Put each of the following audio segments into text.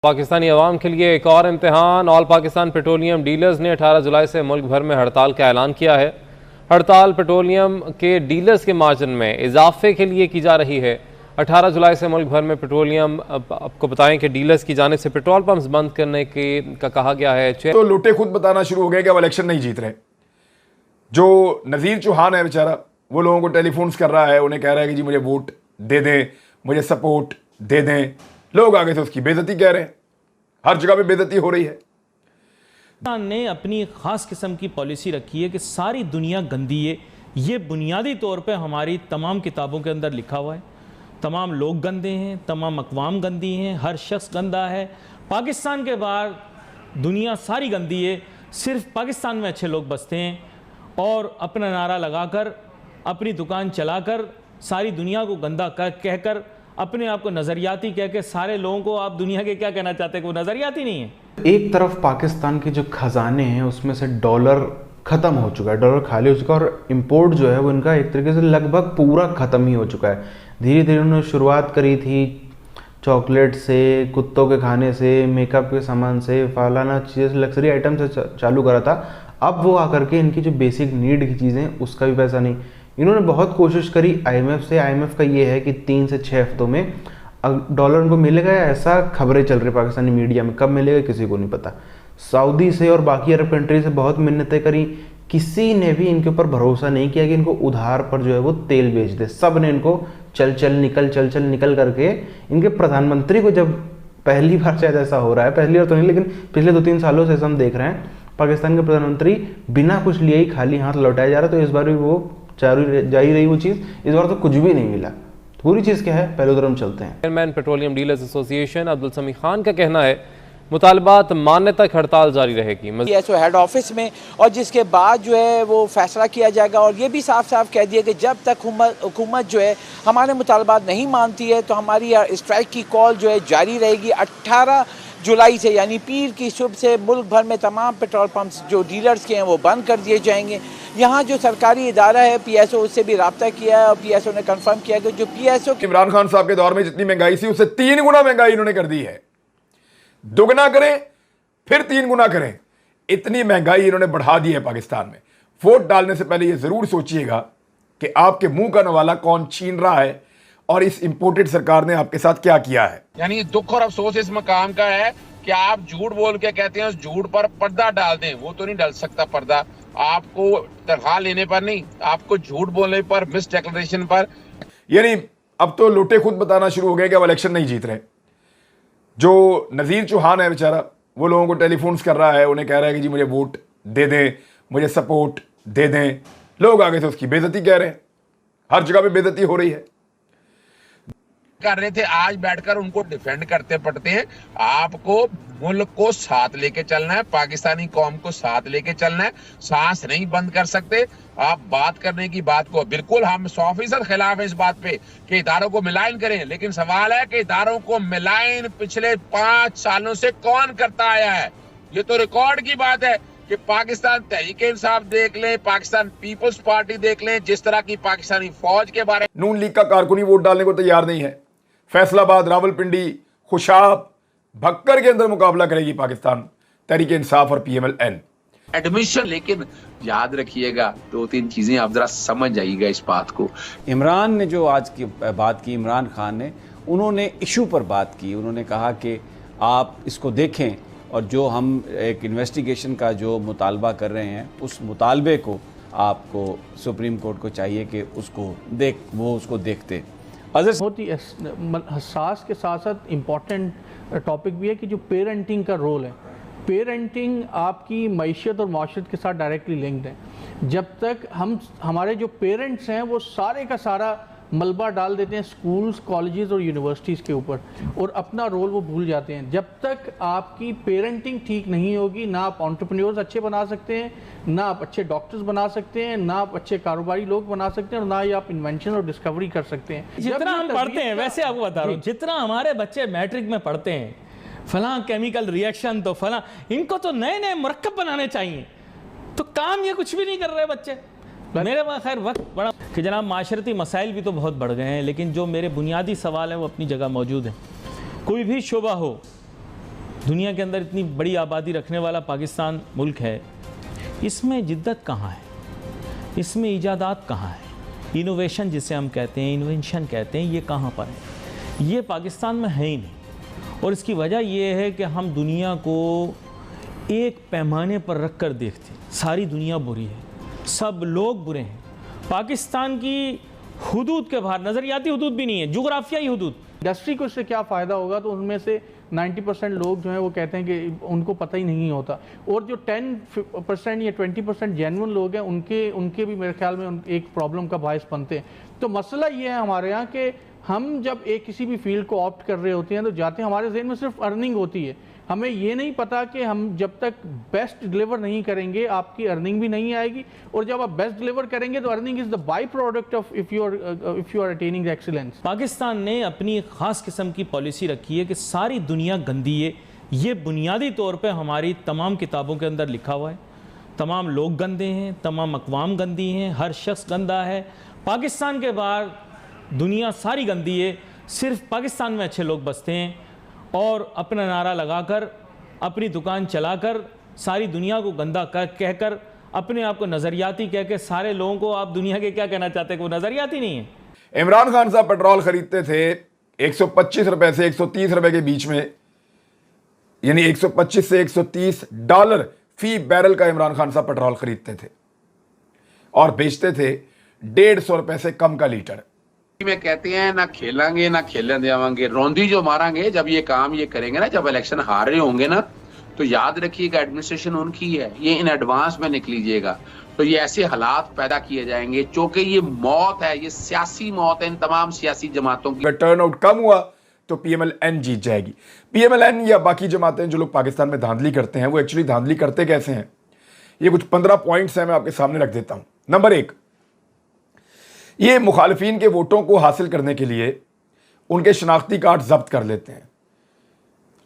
पाकिस्तानी अवाम के लिए एक और इम्तिहान। ऑल पाकिस्तान पेट्रोलियम डीलर्स ने 18 जुलाई से मुल्क भर में हड़ताल का ऐलान किया है। हड़ताल पेट्रोलियम के डीलर्स के मार्जिन में इजाफे के लिए की जा रही है। 18 जुलाई से मुल्क भर में पेट्रोलियम, आपको बताएं कि डीलर्स की जानिब से पेट्रोल पंप्स बंद करने का कहा गया है। तो लुटे खुद बताना शुरू हो गए कि अब इलेक्शन नहीं जीत रहे। जो नज़ीर चौहान है बेचारा, वो लोगों को टेलीफोन्स कर रहा है, उन्हें कह रहा है कि जी मुझे वोट दे दें, मुझे सपोर्ट दे दें। लोग आगे से उसकी बेइज्जती कह रहे हैं, हर जगह पे बेइज्जती हो रही है। पाकिस्तान ने अपनी खास किस्म की पॉलिसी रखी है कि सारी दुनिया गंदी है। ये बुनियादी तौर पे हमारी तमाम किताबों के अंदर लिखा हुआ है। तमाम लोग गंदे हैं, तमाम अक़वाम गंदी हैं, हर शख्स गंदा है। पाकिस्तान के बाहर दुनिया सारी गंदी है, सिर्फ पाकिस्तान में अच्छे लोग बसते हैं। और अपना नारा लगाकर, अपनी दुकान चलाकर, सारी दुनिया को गंदा कहकर, अपने आप को नज़रियाती कह के सारे लोगों को आप दुनिया के क्या कहना चाहते हैं कि वो नज़रियाती नहीं है। एक तरफ पाकिस्तान के जो खजाने हैं उसमें से डॉलर ख़त्म हो चुका है, डॉलर खाली हो चुका है, और इम्पोर्ट जो है वो इनका एक तरीके से लगभग पूरा ख़त्म ही हो चुका है। धीरे धीरे उन्होंने शुरुआत करी थी चॉकलेट से, कुत्तों के खाने से, मेकअप के सामान से, फलाना चीज़ लग्जरी आइटम से चालू करा था। अब वो आकर के इनकी जो बेसिक नीड की चीज़ें उसका भी पैसा नहीं। इन्होंने बहुत कोशिश करी आईएमएफ से। आईएमएफ का ये है कि 3 से 6 हफ्तों में डॉलर उनको मिलेगा, ऐसा खबरें चल रही पाकिस्तानी मीडिया में। कब मिलेगा किसी को नहीं पता। सऊदी से और बाकी अरब कंट्री से बहुत मिन्नतें करी, किसी ने भी इनके ऊपर भरोसा नहीं किया कि इनको उधार पर जो है वो तेल बेच दे। सब ने इनको चल चल निकल करके, इनके प्रधानमंत्री को जब पहली बार शायद ऐसा हो रहा है, पहली बार तो नहीं लेकिन पिछले 2-3 सालों से हम देख रहे हैं पाकिस्तान के प्रधानमंत्री बिना कुछ लिए ही खाली हाथ लौटाया जा रहा है। तो इस बार भी वो जा ही रही वो चीज़, इस बार तो कुछ भी नहीं मिला। पूरी चीज़ क्या है, पहले उधर हम चलते हैं। Chairman petroleum dealers association Abdul समी खान का कहना है मुतालबात मानने तक हड़ताल जारी रहेगी पीएसओ हेड ऑफिस में, और जिसके बाद जो है वो फैसला किया जाएगा। और ये भी साफ साफ कह दिया कि जब तक हुकूमत जो है हमारे मुतालबात नहीं मानती है तो हमारी स्ट्राइक की कॉल जो है जारी रहेगी। 18 जुलाई से यानी पीर की सुबह से मुल्क भर में तमाम पेट्रोल पंप्स जो डीलर्स के हैं वो बंद कर दिए जाएंगे। यहाँ जो सरकारी इदारा है पीएसओ, उससे भी रब्ता किया है और पीएसओ ने कंफर्म किया कि जो पीएसओ इमरान खान साहब के दौर में जितनी महंगाई थी उससे 3 गुना महंगाई इन्होंने कर दी है। दुगना करें फिर 3 गुना करें, इतनी महंगाई इन्होंने बढ़ा दी है पाकिस्तान में। वोट डालने से पहले ये जरूर सोचिएगा कि आपके मुंह का नवाला कौन छीन रहा है और इस इंपोर्टेड सरकार ने आपके साथ क्या किया है। यानी दुख और अफसोस इस मकाम का है कि आप झूठ बोल के कहते हैं उस झूठ पर पर्दा डाल दें, वो तो नहीं डाल सकता पर्दा। आपको तनख्वाह लेने पर नहीं, आपको झूठ बोलने पर, मिस डिक्लेरेशन पर। यानी अब तो लुटे खुद बताना शुरू हो गए कि अब इलेक्शन नहीं जीत रहे। जो नज़ीर चौहान है बेचारा, वो लोगों को टेलीफोन्स कर रहा है, उन्हें कह रहा है कि जी मुझे वोट दे दें, मुझे सपोर्ट दे दें। लोग आगे से उसकी बेइज्जती कह रहे हैं, हर जगह पे बेइज्जती हो रही है। कर रहे थे, आज बैठकर उनको डिफेंड करते पड़ते हैं। आपको मुल्क को साथ लेके चलना है, पाकिस्तानी कौम को साथ लेके चलना है। सांस नहीं बंद कर सकते। आप बात करने की बात को, बिल्कुल हम 100% खिलाफ है इस बात पे कि इदारों को मिलान करें, लेकिन सवाल है कि इदारों को मिलान पिछले 5 सालों से कौन करता आया है। ये तो रिकॉर्ड की बात है कि पाकिस्तान तहरीक इंसाफ देख लें, पाकिस्तान पीपल्स पार्टी देख लें, जिस तरह की पाकिस्तानी फौज के बारे में। नून लीग का कारकुनी वोट डालने को तैयार नहीं है। फैसलाबाद, रावलपिंडी, खुशाब, भक्कर के अंदर मुकाबला करेगी पाकिस्तान तहरीक इंसाफ और पीएमएल-एन। एडमिशन, लेकिन याद रखिएगा 2-3 चीजें आप जरा समझ जाइएगा इस बात को। इमरान ने जो आज की बात की, इमरान खान ने, उन्होंने इशू पर बात की। उन्होंने कहा कि आप इसको देखें और जो हम एक इन्वेस्टिगेशन का जो मुतालबा कर रहे हैं उस मुतालबे को आपको सुप्रीम कोर्ट को चाहिए कि वो उसको देखते। बहुत ही हसास के साथ साथ इम्पॉर्टेंट टॉपिक भी है कि जो पेरेंटिंग का रोल है। पेरेंटिंग आपकी मईशत और माशरत के साथ डायरेक्टली लिंक्ड है। जब तक हमारे जो पेरेंट्स हैं वो सारे का सारा मलबा डाल देते हैं स्कूल्स, कॉलेजेस और यूनिवर्सिटीज़ के ऊपर और अपना रोल वो भूल जाते हैं। जब तक आपकी पेरेंटिंग ठीक नहीं होगी, ना आप एंटरप्रेन्योर्स अच्छे बना सकते हैं, ना आप अच्छे डॉक्टर्स बना सकते हैं, ना आप अच्छे कारोबारी लोग बना सकते हैं, और ना ही आप इन्वेंशन और डिस्कवरी कर सकते हैं। जितना हम पढ़ते हैं, वैसे आपको बता रहा हूँ, जितना हमारे बच्चे मैट्रिक में पढ़ते हैं, फलां केमिकल रिएक्शन तो फलां, इनको तो नए नए मरकब बनाने चाहिए, तो काम ये कुछ भी नहीं कर रहे बच्चे। मेरे वहाँ खैर वक्त बड़ा कि जनाब माशरती मसाइल भी तो बहुत बढ़ गए हैं, लेकिन जो मेरे बुनियादी सवाल हैं वो अपनी जगह मौजूद हैं। कोई भी शुबा हो दुनिया के अंदर इतनी बड़ी आबादी रखने वाला पाकिस्तान मुल्क है, इसमें जिद्दत कहाँ है, इसमें इजादात कहाँ है, इनोवेशन जिसे हम कहते हैं, इन्वेंशन कहते हैं, ये कहाँ पर है? ये पाकिस्तान में है ही नहीं। और इसकी वजह ये है कि हम दुनिया को एक पैमाने पर रख कर देखते हैं। सारी दुनिया बुरी है, सब लोग बुरे हैं। पाकिस्तान की हुदूद के बाहर, नज़रियाती हुदूद भी नहीं है, जुग्राफियाई हुदूद। इंडस्ट्री को इससे क्या फ़ायदा होगा, तो उनमें से 90% लोग जो हैं वो कहते हैं कि उनको पता ही नहीं होता, और जो 10% या 20% जेन्युइन लोग हैं उनके भी मेरे ख्याल में एक प्रॉब्लम का बायस बनते हैं। तो मसला ये है हमारे यहाँ कि हम जब किसी भी फील्ड को ऑप्ट कर रहे होते हैं तो जाते हैं, हमारे जहन में सिर्फ अर्निंग होती है, हमें ये नहीं पता कि हम जब तक बेस्ट डिलीवर नहीं करेंगे आपकी अर्निंग भी नहीं आएगी, और जब आप बेस्ट डिलीवर करेंगे तो earning is the by product of if you are attaining excellence. Pakistan ने अपनी एक ख़ास किस्म की पॉलिसी रखी है कि सारी दुनिया गंदी है। ये बुनियादी तौर पे हमारी तमाम किताबों के अंदर लिखा हुआ है। तमाम लोग गंदे हैं, तमाम अक़वाम गंदी हैं, हर शख्स गंदा है। पाकिस्तान के बाहर दुनिया सारी गंदी है, सिर्फ पाकिस्तान में अच्छे लोग बसते हैं, और अपना नारा लगाकर, अपनी दुकान चलाकर, सारी दुनिया को गंदा कहकर, अपने आप को नज़रियाती कह के सारे लोगों को आप दुनिया के क्या कहना चाहते हैं कि वो नज़रियाती नहीं है। इमरान खान साहब पेट्रोल खरीदते थे 125 रुपए से 130 रुपए के बीच में, यानी 125 से 130 डॉलर फी बैरल का इमरान खान साहब पेट्रोल खरीदते थे और बेचते थे 150 रुपए से कम का लीटर। में कहते हैं ना खेलेंगे ना खेलने देवांगे, रौंदी जो मारेंगे जब ये काम ये करेंगे ना, जब इलेक्शन हार रहे होंगे ना, तो याद रखिएगा एडमिनिस्ट्रेशन उनकी है, ये इन एडवांस में निकल लीजिएगा। तो ये ऐसे हालात पैदा किए जाएंगे, चूंकि ये मौत है, ये सियासी मौत है इन तमाम सियासी जमातों की। अगर टर्नआउट कम हुआ तो PMLN जीत जाएगी। PMLN या बाकी जमातें जो लोग पाकिस्तान में धांधली करते हैं, वो एक्चुअली धांधली करते कैसे हैं, ये कुछ 15 पॉइंट्स हैं, मैं आपके सामने रख देता हूं। नंबर 1, ये मुखालिफिन के वोटों को हासिल करने के लिए उनके शनाख्ती कार्ड जब्त कर लेते हैं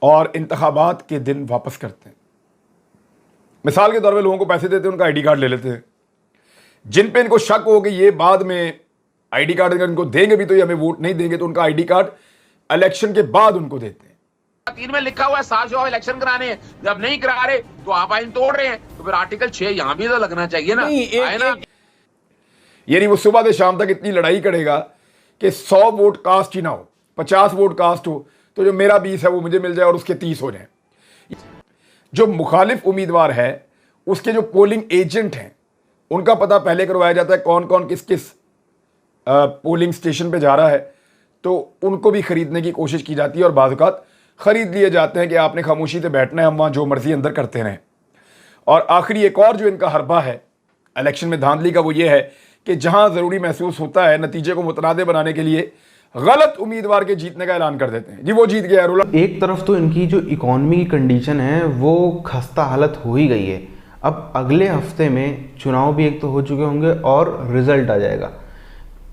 और इंतखाबात के दिन वापस करते हैं। मिसाल के तौर पे लोगों को पैसे देते हैं, उनका ID कार्ड ले लेते हैं। जिन पे इनको शक हो कि ये बाद में ID कार्ड अगर इनको देंगे भी तो ये हमें वोट नहीं देंगे, तो उनका ID कार्ड इलेक्शन के बाद उनको देते हैं। 3 में लिखा हुआ है 7 जो इलेक्शन कराने हैं, जब नहीं करा रहे तो आप आइन तोड़ रहे हैं, तो फिर आर्टिकल 6 यहां भी तो लगना चाहिए ना। यानी वो सुबह से शाम तक इतनी लड़ाई करेगा कि 100 वोट कास्ट ही ना हो, 50 वोट कास्ट हो, तो जो मेरा 20 है वो मुझे मिल जाए और उसके 30 हो जाए। जो मुखालिफ उम्मीदवार है उसके जो पोलिंग एजेंट हैं उनका पता पहले करवाया जाता है, कौन कौन किस किस पोलिंग स्टेशन पे जा रहा है, तो उनको भी खरीदने की कोशिश की जाती है और बाज़ औक़ात खरीद लिए जाते हैं कि आपने खामोशी से बैठना है, हम वहाँ जो मर्जी अंदर करते रहें। और आखिरी एक और जो इनका हरबा है इलेक्शन में धांधली का, वो ये है कि जहां जरूरी महसूस होता है नतीजे को मुतनादे बनाने के लिए गलत उम्मीदवार के जीतने का ऐलान कर देते हैं। जी वो जीत गया रोला। एक तरफ तो इनकी जो इकोनॉमी की कंडीशन है वो खस्ता हालत हो ही गई है। अब अगले हफ्ते में चुनाव भी एक तो हो चुके होंगे और रिजल्ट आ जाएगा।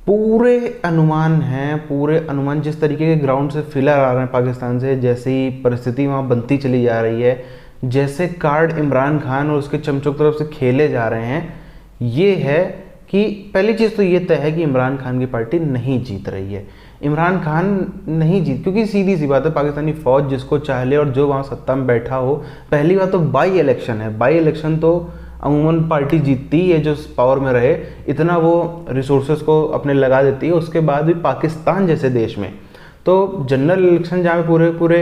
पूरे अनुमान जिस तरीके के ग्राउंड से फिलर आ रहे हैं पाकिस्तान से, जैसे ही परिस्थिति वहाँ बनती चली जा रही है, जैसे कार्ड इमरान खान और उसके चमचों की तरफ से खेले जा रहे हैं, ये है कि पहली चीज़ तो ये तय है कि इमरान खान की पार्टी नहीं जीत रही है। इमरान खान नहीं जीत, क्योंकि सीधी सी बात है, पाकिस्तानी फौज जिसको चाह ले और जो वहाँ सत्ता में बैठा हो, पहली बात तो बाई इलेक्शन है। बाई इलेक्शन तो अमूमन पार्टी जीतती है जो पावर में रहे, इतना वो रिसोर्सेज को अपने लगा देती है। उसके बाद भी पाकिस्तान जैसे देश में तो जनरल इलेक्शन जहाँ पे पूरे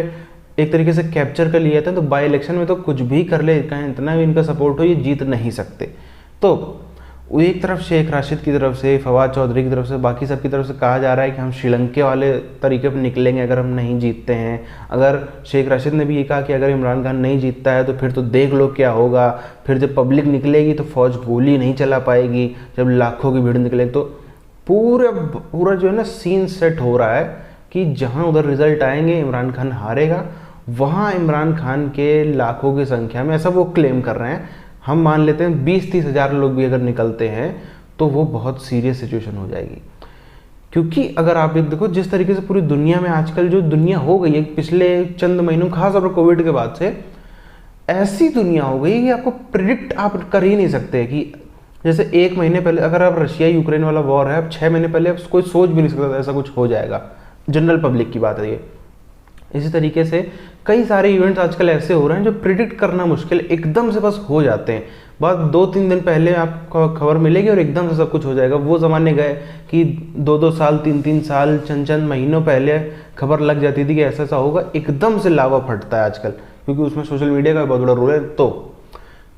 एक तरीके से कैप्चर कर लिए थे, तो बाई इलेक्शन में तो कुछ भी कर ले, कहीं इतना भी इनका सपोर्ट हो, ये जीत नहीं सकते। तो एक तरफ शेख राशिद की तरफ से, फवाद चौधरी की तरफ से, बाकी सब की तरफ से कहा जा रहा है कि हम श्रीलंका वाले तरीके पर निकलेंगे अगर हम नहीं जीतते हैं। अगर शेख राशिद ने भी ये कहा कि अगर इमरान खान नहीं जीतता है तो फिर तो देख लो क्या होगा, फिर जब पब्लिक निकलेगी तो फौज गोली नहीं चला पाएगी, जब लाखों की भीड़ निकलेगी। तो पूरा जो है ना सीन सेट हो रहा है कि जहाँ उधर रिजल्ट आएंगे इमरान खान हारेगा, वहाँ इमरान खान के लाखों की संख्या में, ऐसा वो क्लेम कर रहे हैं, हम मान लेते हैं 20-30 हज़ार लोग भी अगर निकलते हैं तो वो बहुत सीरियस सिचुएशन हो जाएगी। क्योंकि अगर आप एक देखो जिस तरीके से पूरी दुनिया में आजकल जो दुनिया हो गई है पिछले चंद महीनों, खासतौर पर कोविड के बाद से ऐसी दुनिया हो गई कि आपको प्रिडिक्ट आप कर ही नहीं सकते। कि जैसे 1 महीने पहले अगर आप रशिया यूक्रेन वाला वॉर है, अब 6 महीने पहले आप कोई सोच भी नहीं सकता था ऐसा कुछ हो जाएगा। जनरल पब्लिक की बात है ये। इसी तरीके से कई सारे इवेंट्स आजकल ऐसे हो रहे हैं जो प्रिडिक्ट करना मुश्किल, एकदम से बस हो जाते हैं। बस 2-3 दिन पहले आपको खबर मिलेगी और एकदम से सब कुछ हो जाएगा। वो ज़माने गए कि 2-2 साल 3-3 साल चंद महीनों पहले खबर लग जाती थी कि ऐसा ऐसा होगा, एकदम से लावा फटता है आजकल, क्योंकि उसमें सोशल मीडिया का बहुत बड़ा रोल है। तो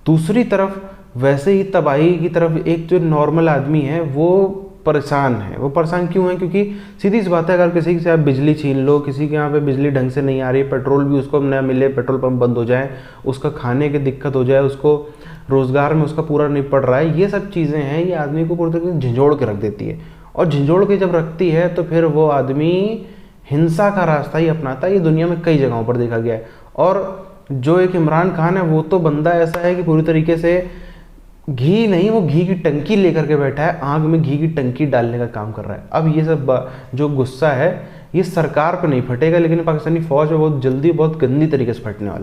दूसरी तरफ वैसे ही तबाही की तरफ एक जो नॉर्मल आदमी है वो परेशान है। वो परेशान क्यों है? क्योंकि सीधी सी बात है, अगर किसी से आप बिजली छीन लो, किसी के यहाँ पे बिजली ढंग से नहीं आ रही, पेट्रोल भी उसको न मिले, पेट्रोल पंप बंद हो जाए, उसका खाने की दिक्कत हो जाए, उसको रोज़गार में उसका पूरा नहीं पड़ रहा है, ये सब चीज़ें हैं, ये आदमी को पूरी तरीके से झंझोड़ के रख देती है। और झंझोड़ के जब रखती है तो फिर वो आदमी हिंसा का रास्ता ही अपनाता है। ये दुनिया में कई जगहों पर देखा गया है। और जो एक इमरान खान है वो तो बंदा ऐसा है कि पूरी तरीके से घी नहीं, वो घी की टंकी लेकर के बैठा है, आग में घी की टंकी डालने का काम कर रहा है। अब ये सब जो गुस्सा है ये सरकार पे नहीं फटेगा, लेकिन पाकिस्तानी फौज में बहुत जल्दी बहुत गंदी तरीके से फटने वाला है।